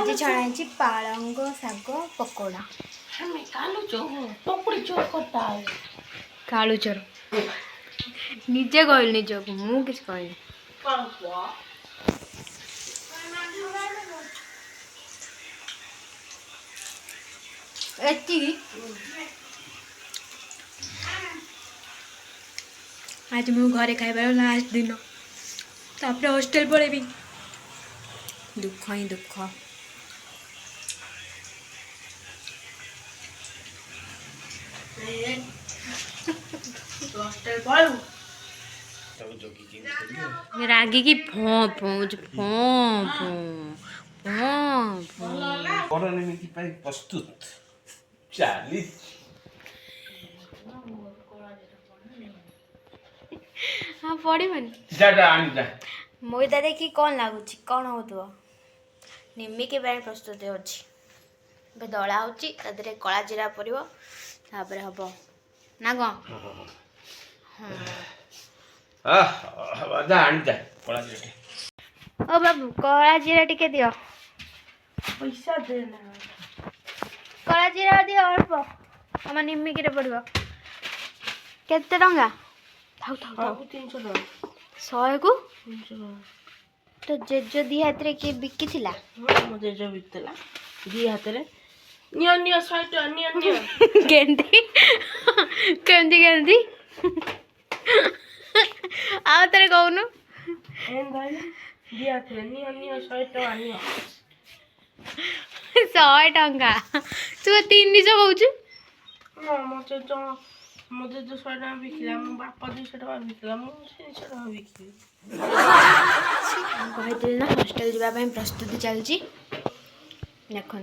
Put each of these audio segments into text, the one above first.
आज छड़ा पालंग शाग पकोड़ा कालू चोर निजे कहल निज को मु किछ कहनी आज मु घरे खाइबार लास्ट दिन तापर हॉस्टल पड़ेबी दुख ही दुख रागी की फो प्रस्तुत चाली हाँ पड़ोनी मैदा देखी कौन लगुच कौन हो निम्मी के पाई प्रस्तुति अच्छी दला हो कला जीरा पड़ो तापर हम ना कौन ओ बाबू कला जीरा टिके दियो पैसा देना कला जीरा दियो अल्प आम निम्मी के पड़ो केते टंका थाउ थाउ थाउ 300 टका 100 को 300 टका तो जेजो दी हाथ रे के बिकी थिला मो जेजो बिकतला दी हाथ रे नियो नियो 100 टका नियो नियो केंदी केंदी केंदी आ तेरे कहनु एन भाई दी हाथ रे नियो नियो 100 टका नियो 100 टंका तू 300 कहू मो जेजो 100 टका बिकला मो बापा 200 टका बिकला मो 300 टका बिकली कहते ना हॉस्टल जावाई प्रस्तुति चलती देखो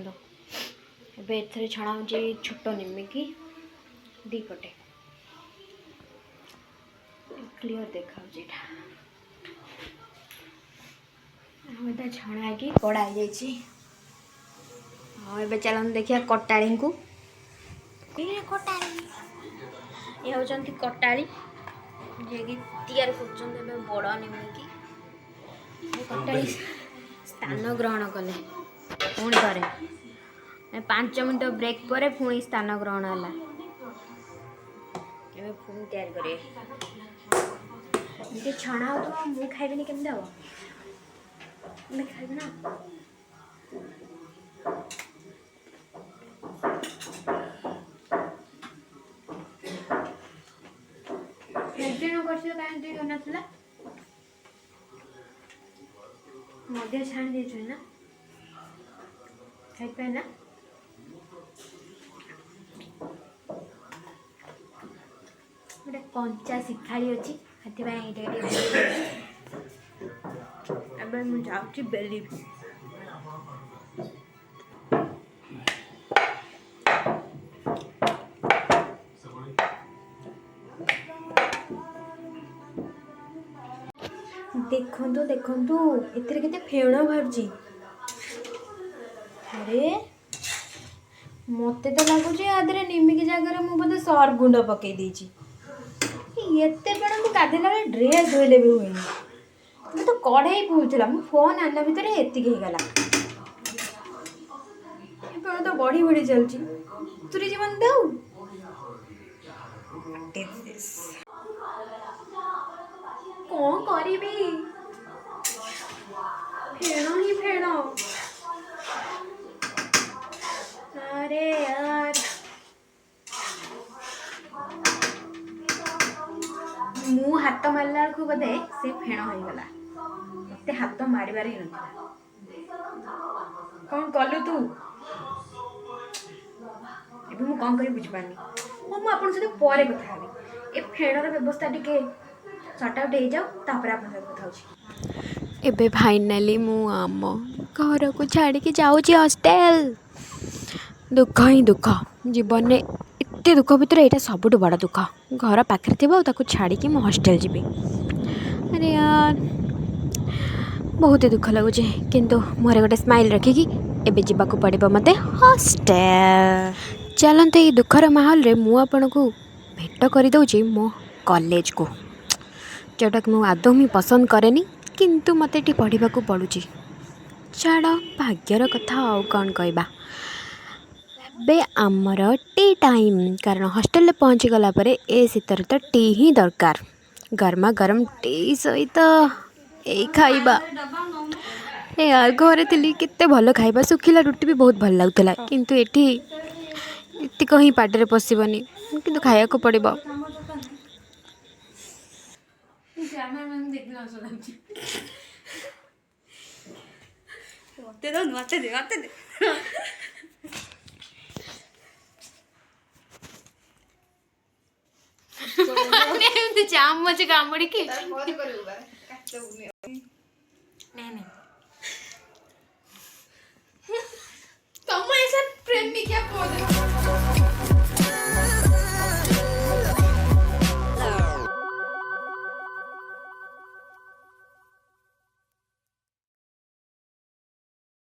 ए एथरे छणा हो छोट निमिकी दी पटे क्लियर देखा एटा छणा की कड़ा हो हाँ ए चलन देखिए कटाड़ी को कटाड़ी ये होचंती कटाड़ी जे कि तैयार कर बड़ निमिकी कटाड़ी स्थान ग्रहण कले पुणी थे 5 मिनट ब्रेक पर पुणी स्थान ग्रहण है पुणी तैयार करें छणा हो तो मुझे खाइबी केमती हम मैं खाइबी ना मध्य छाण दे ना खाई ना गोटे कंचा शिखाड़ी अच्छी से मुझे बेली देखु देखु ए फेण बाहर अरे मत तो लगुच आदि निमिकी जगह मुझे सर्फ गुंड पकई देती एते फेण मुझे गाधेला ड्रेस धोले भी हुए मैं तो कड़े पहुँचला मो फोन आना भितर एति गला फेण तो बढ़ी बढ़ी चलती तुरी जीवन दे कौन करी फेण ही फेण अरे यार मु हाथ मारला को बोधे से फेण हो गला मत हाथ मारिबार ही नथिला कौन कलु तू एबे मु कौन करी बुझ पानी मु आपन से परे कथा हबी ए फेणर व्यवस्था टिके सट आउट हो जाओ तापर आपन से कथा होची एबे फाइनली मु आम घर को छाड़ी के जाऊची हॉस्टल दुख ही दुख जीवन में एत दुख भितर यहाँ सबुठ बड़ दुख घर पाखे थी छाड़ी मु हॉस्टल जी अरे यार बहुत ही दुख लगुच किंतु मुहर गोटे स्माइल रखिकी एबे जीवाक पड़ो मत हॉस्टल चलते ये दुखर माहौल रे मु आपन को भेट कर दौची मो कॉलेज को जोटा कि मुझे आदौ ही पसंद कैनि किंतु मत ये पढ़ा पड़ुची ଛାଡ଼ ଭାଗ୍ୟର କଥା ଆଉ କ'ଣ କହିବା। ଏବେ ଆମର ଟି ଟାଇମ୍, କାରଣ ହଷ୍ଟେଲରେ ପହଞ୍ଚିଗଲା ପରେ ଏ ଶୀତରେ ତ ଟି ହିଁ ଦରକାର। ଗରମା ଗରମ ଟି ସହିତ ଏଇ ଖାଇବା, ଏ ଘରେ ଥିଲି କେତେ ଭଲ ଖାଇବା, ଶୁଖିଲା ରୁଟି ବି ବହୁତ ଭଲ ଲାଗୁଥିଲା, କିନ୍ତୁ ଏଠି ଏତିକ ହିଁ ପାଟିରେ ପଶିବନି, କିନ୍ତୁ ଖାଇବାକୁ ପଡ଼ିବ। ମତେ ଦେ ଏମିତି ଚାମଚ କାମୁଡ଼ିକି